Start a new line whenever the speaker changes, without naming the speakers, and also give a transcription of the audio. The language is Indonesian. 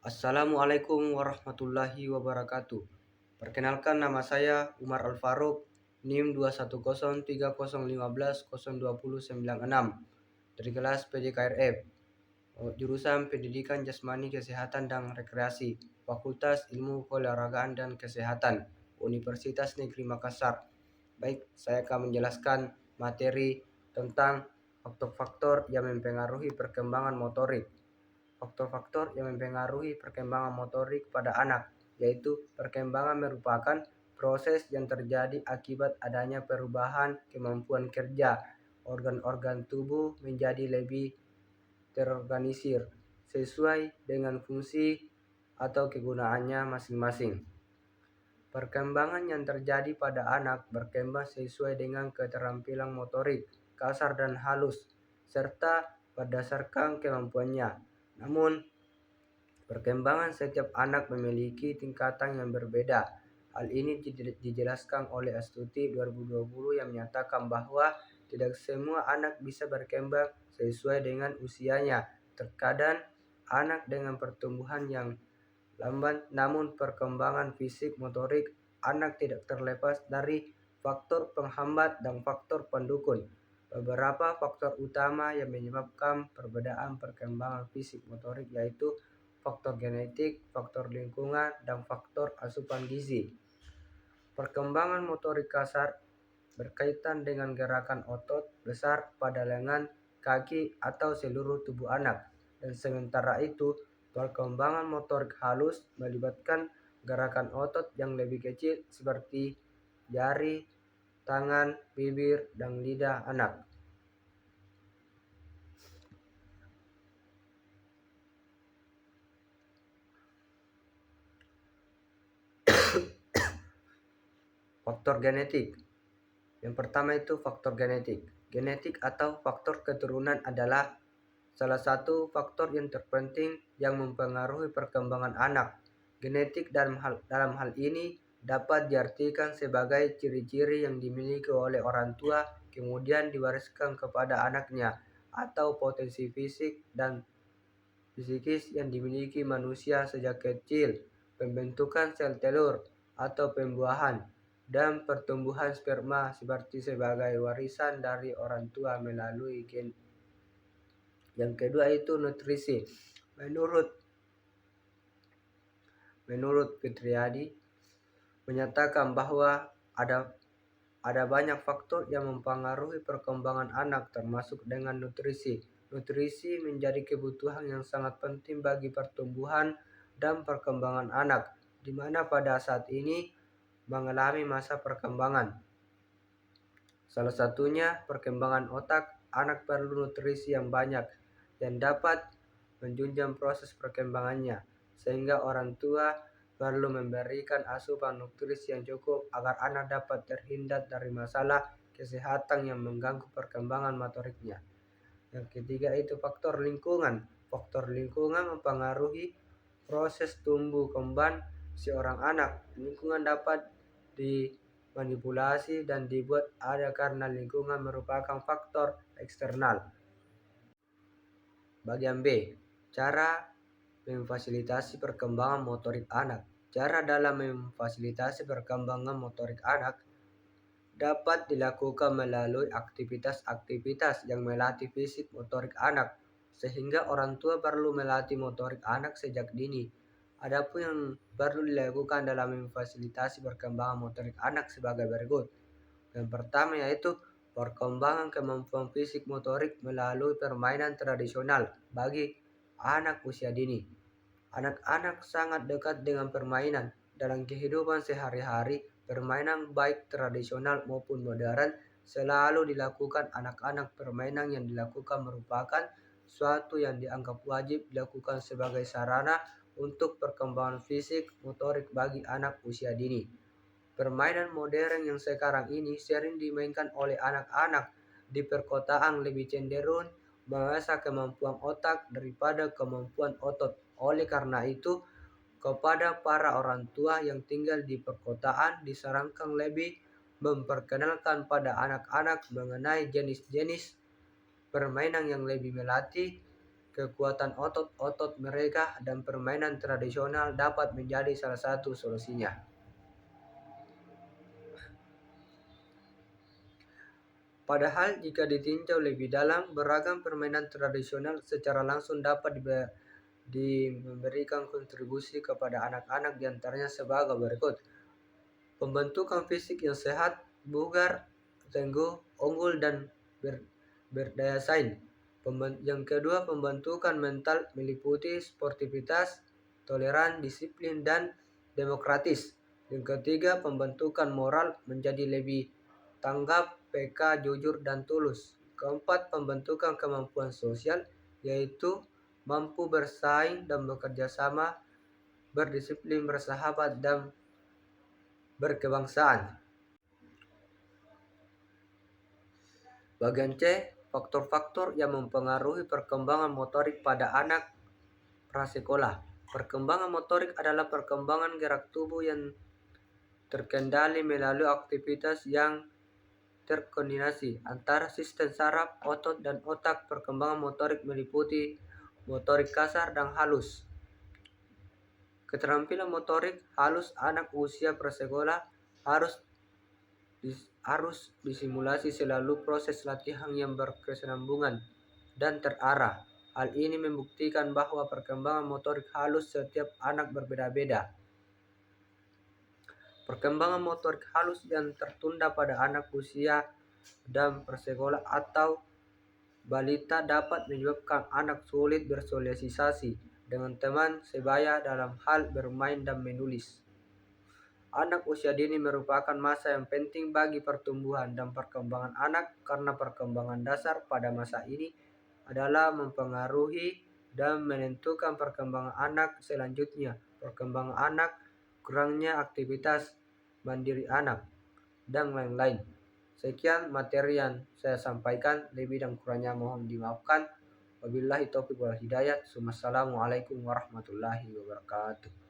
Assalamualaikum warahmatullahi wabarakatuh. Perkenalkan, nama saya Umar Al-Faruq, NIM 21030150209 dari kelas PJKRF, jurusan Pendidikan Jasmani Kesehatan dan Rekreasi, Fakultas Ilmu Keolahragaan dan Kesehatan, Universitas Negeri Makassar. Baik, saya akan menjelaskan materi tentang faktor-faktor yang mempengaruhi perkembangan motorik. Faktor-faktor yang mempengaruhi perkembangan motorik pada anak, yaitu perkembangan merupakan proses yang terjadi akibat adanya perubahan kemampuan kerja organ-organ tubuh menjadi lebih terorganisir sesuai dengan fungsi atau kegunaannya masing-masing. Perkembangan yang terjadi pada anak berkembang sesuai dengan keterampilan motorik kasar dan halus, serta berdasarkan kemampuannya. Namun, perkembangan setiap anak memiliki tingkatan yang berbeda. Hal ini dijelaskan oleh Astuti 2020 yang menyatakan bahwa tidak semua anak bisa berkembang sesuai dengan usianya. Terkadang anak dengan pertumbuhan yang lambat, namun perkembangan fisik motorik anak tidak terlepas dari faktor penghambat dan faktor pendukung. Beberapa faktor utama yang menyebabkan perbedaan perkembangan fisik motorik yaitu faktor genetik, faktor lingkungan, dan faktor asupan gizi. Perkembangan motorik kasar berkaitan dengan gerakan otot besar pada lengan, kaki, atau seluruh tubuh anak. Dan sementara itu, perkembangan motorik halus melibatkan gerakan otot yang lebih kecil seperti jari, tangan, bibir, dan lidah anak. Faktor genetik. Yang pertama itu faktor genetik. Genetik atau faktor keturunan adalah salah satu faktor yang terpenting yang mempengaruhi perkembangan anak. Genetik dalam hal ini dapat diartikan sebagai ciri-ciri yang dimiliki oleh orang tua kemudian diwariskan kepada anaknya, atau potensi fisik dan psikis yang dimiliki manusia sejak kecil, pembentukan sel telur atau pembuahan, dan pertumbuhan sperma sebagai warisan dari orang tua melalui gen. Yang kedua itu nutrisi. Menurut Fitriadi menyatakan bahwa ada banyak faktor yang mempengaruhi perkembangan anak, termasuk dengan nutrisi. Nutrisi menjadi kebutuhan yang sangat penting bagi pertumbuhan dan perkembangan anak, di mana pada saat ini mengalami masa perkembangan. Salah satunya perkembangan otak. Anak perlu nutrisi yang banyak yang dapat menunjang proses perkembangannya, sehingga orang tua perlu memberikan asupan nutrisi yang cukup agar anak dapat terhindar dari masalah kesehatan yang mengganggu perkembangan motoriknya. Yang ketiga itu faktor lingkungan. Faktor lingkungan mempengaruhi proses tumbuh kembang seorang anak. Lingkungan dapat dimanipulasi dan dibuat ada karena lingkungan merupakan faktor eksternal. Bagian B. Cara memfasilitasi perkembangan motorik anak. Cara dalam memfasilitasi perkembangan motorik anak dapat dilakukan melalui aktivitas-aktivitas yang melatih fisik motorik anak, sehingga orang tua perlu melatih motorik anak sejak dini. Adapun yang perlu dilakukan dalam memfasilitasi perkembangan motorik anak sebagai berikut. Yang pertama yaitu perkembangan kemampuan fisik motorik melalui permainan tradisional bagi anak usia dini. Anak-anak sangat dekat dengan permainan. Dalam kehidupan sehari-hari, permainan baik tradisional maupun modern selalu dilakukan anak-anak. Permainan yang dilakukan merupakan suatu yang dianggap wajib dilakukan sebagai sarana untuk perkembangan fisik motorik bagi anak usia dini. Permainan modern yang sekarang ini sering dimainkan oleh anak-anak di perkotaan lebih cenderung mengasah kemampuan otak daripada kemampuan otot. Oleh karena itu, kepada para orang tua yang tinggal di perkotaan disarankan lebih memperkenalkan pada anak-anak mengenai jenis-jenis permainan yang lebih melatih kekuatan otot-otot mereka dan permainan tradisional dapat menjadi salah satu solusinya. Padahal jika ditinjau lebih dalam, beragam permainan tradisional secara langsung dapat memberikan kontribusi kepada anak-anak, diantaranya sebagai berikut. Pembentukan fisik yang sehat, bugar, tangguh, unggul, dan berdaya saing. Yang kedua, pembentukan mental meliputi sportivitas, toleran, disiplin, dan demokratis. Yang ketiga, pembentukan moral menjadi lebih tanggap, peka, jujur, dan tulus. Keempat, pembentukan kemampuan sosial, yaitu mampu bersaing dan bekerja sama, berdisiplin, bersahabat, dan berkebangsaan. Bagian C, faktor-faktor yang mempengaruhi perkembangan motorik pada anak prasekolah. Perkembangan motorik adalah perkembangan gerak tubuh yang terkendali melalui aktivitas yang terkoordinasi antara sistem saraf, otot, dan otak. Perkembangan motorik meliputi motorik kasar dan halus. Keterampilan motorik halus anak usia prasekolah harus disimulasi selalu proses latihan yang berkesinambungan dan terarah. Hal ini membuktikan bahwa perkembangan motorik halus setiap anak berbeda-beda. Perkembangan motorik halus yang tertunda pada anak usia dan prasekolah atau balita dapat menyebabkan anak sulit bersosialisasi dengan teman sebaya dalam hal bermain dan menulis. Anak usia dini merupakan masa yang penting bagi pertumbuhan dan perkembangan anak karena perkembangan dasar pada masa ini adalah mempengaruhi dan menentukan perkembangan anak selanjutnya. Perkembangan anak, kurangnya aktivitas mandiri anak, dan lain-lain. Sekian materi yang saya sampaikan, lebih dan kurangnya mohon dimaafkan. Wabillahi taufiq wal hidayah. Wassalamualaikum warahmatullahi wabarakatuh.